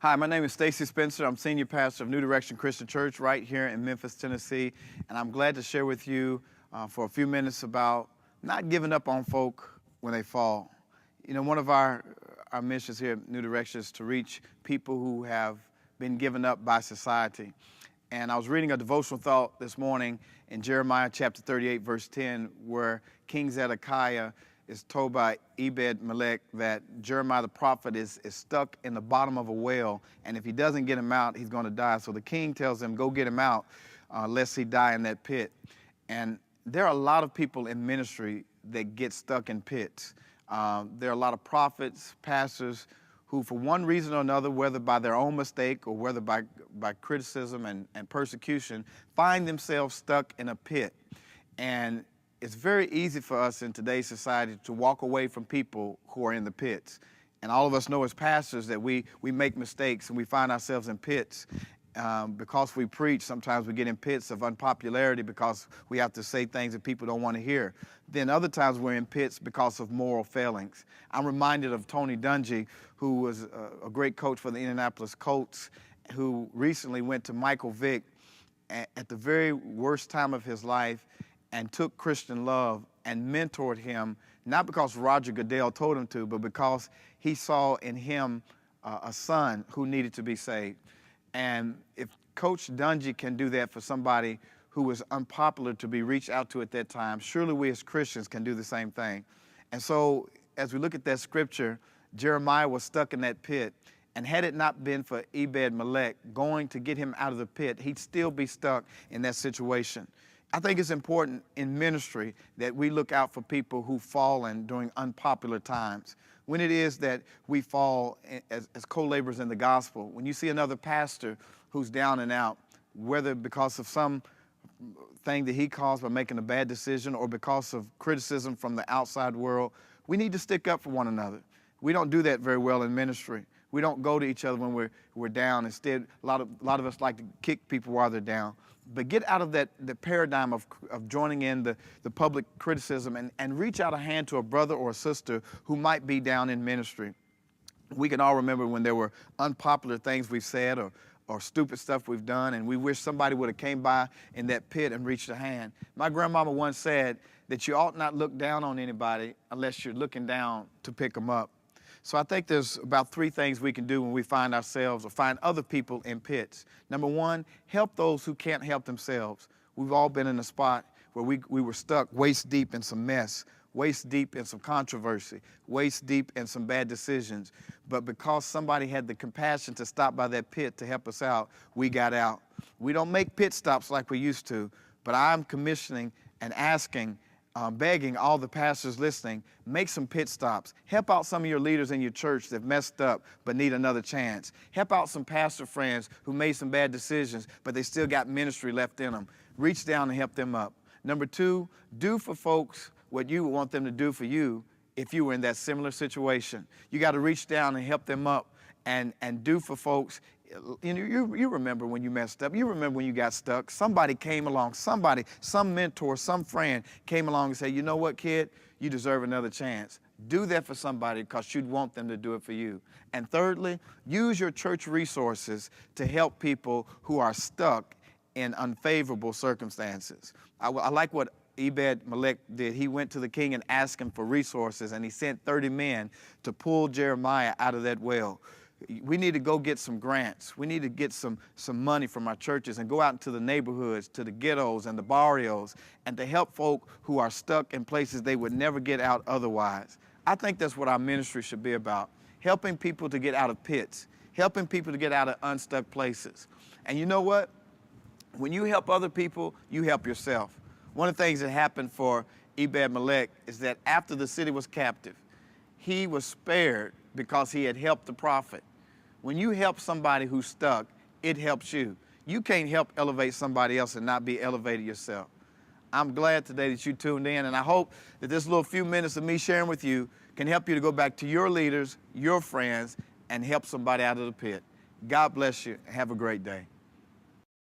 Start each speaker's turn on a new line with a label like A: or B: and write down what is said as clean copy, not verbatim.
A: Hi, my name is Stacy Spencer. I'm senior pastor of New Direction Christian Church right here in Memphis, Tennessee, and I'm glad to share with you for a few minutes about not giving up on folk when they fall. You know, one of our missions here at New Direction is to reach people who have been given up by society. And I was reading a devotional thought this morning in Jeremiah chapter 38, verse 10, where King Zedekiah is told by Ebed-Melech that Jeremiah the prophet is stuck in the bottom of a well, and if he doesn't get him out, he's going to die. So the king tells him, go get him out, lest he die in that pit. And there are a lot of people in ministry that get stuck in pits. There are a lot of prophets, pastors, who for one reason or another, whether by their own mistake or whether by criticism and persecution, find themselves stuck in a pit. And it's very easy for us in today's society to walk away from people who are in the pits. And all of us know as pastors that we make mistakes and we find ourselves in pits. Because we preach, sometimes we get in pits of unpopularity because we have to say things that people don't want to hear. Then other times we're in pits because of moral failings. I'm reminded of Tony Dungy, who was a great coach for the Indianapolis Colts, who recently went to Michael Vick at the very worst time of his life and took Christian love and mentored him, not because Roger Goodell told him to, but because he saw in him a son who needed to be saved. And if Coach Dungy can do that for somebody who was unpopular to be reached out to at that time, surely we as Christians can do the same thing. And so as we look at that scripture, Jeremiah was stuck in that pit, and had it not been for Ebed-Melech going to get him out of the pit, he'd still be stuck in that situation. I think it's important in ministry that we look out for people who've fallen during unpopular times. When it is that we fall as co-laborers in the gospel, when you see another pastor who's down and out, whether because of some thing that he caused by making a bad decision or because of criticism from the outside world, we need to stick up for one another. We don't do that very well in ministry. We don't go to each other when we're down. Instead, a lot of us like to kick people while they're down. But get out of the paradigm of joining in the public criticism and reach out a hand to a brother or a sister who might be down in ministry. We can all remember when there were unpopular things we've said or stupid stuff we've done, and we wish somebody would have came by in that pit and reached a hand. My grandmama once said that you ought not look down on anybody unless you're looking down to pick them up. So I think there's about three things we can do when we find ourselves or find other people in pits. Number one, help those who can't help themselves. We've all been in a spot where we were stuck waist deep in some mess, waist deep in some controversy, waist deep in some bad decisions. But because somebody had the compassion to stop by that pit to help us out, we got out. We don't make pit stops like we used to, but I'm commissioning and asking, begging all the pastors listening, make some pit stops. Help out some of your leaders in your church that messed up but need another chance. Help out some pastor friends who made some bad decisions but they still got ministry left in them. Reach down and help them up. Number two, do for folks what you would want them to do for you if you were in that similar situation. You got to reach down and help them up and do for folks. You know, you remember when you messed up. You remember when you got stuck. Somebody came along, some mentor, some friend came along and said, you know what, kid, you deserve another chance. Do that for somebody because you'd want them to do it for you. And thirdly, use your church resources to help people who are stuck in unfavorable circumstances. I like what Ebed-Melech did. He went to the king and asked him for resources, and he sent 30 men to pull Jeremiah out of that well. We need to go get some grants. We need to get some money from our churches and go out into the neighborhoods, to the ghettos and the barrios, and to help folk who are stuck in places they would never get out otherwise. I think that's what our ministry should be about, helping people to get out of pits, helping people to get out of unstuck places. And you know what? When you help other people, you help yourself. One of the things that happened for Ebed-Melech is that after the city was captive, he was spared because he had helped the prophet. When you help somebody who's stuck, it helps you. You can't help elevate somebody else and not be elevated yourself. I'm glad today that you tuned in, and I hope that this little few minutes of me sharing with you can help you to go back to your leaders, your friends, and help somebody out of the pit. God bless you, and have a great day.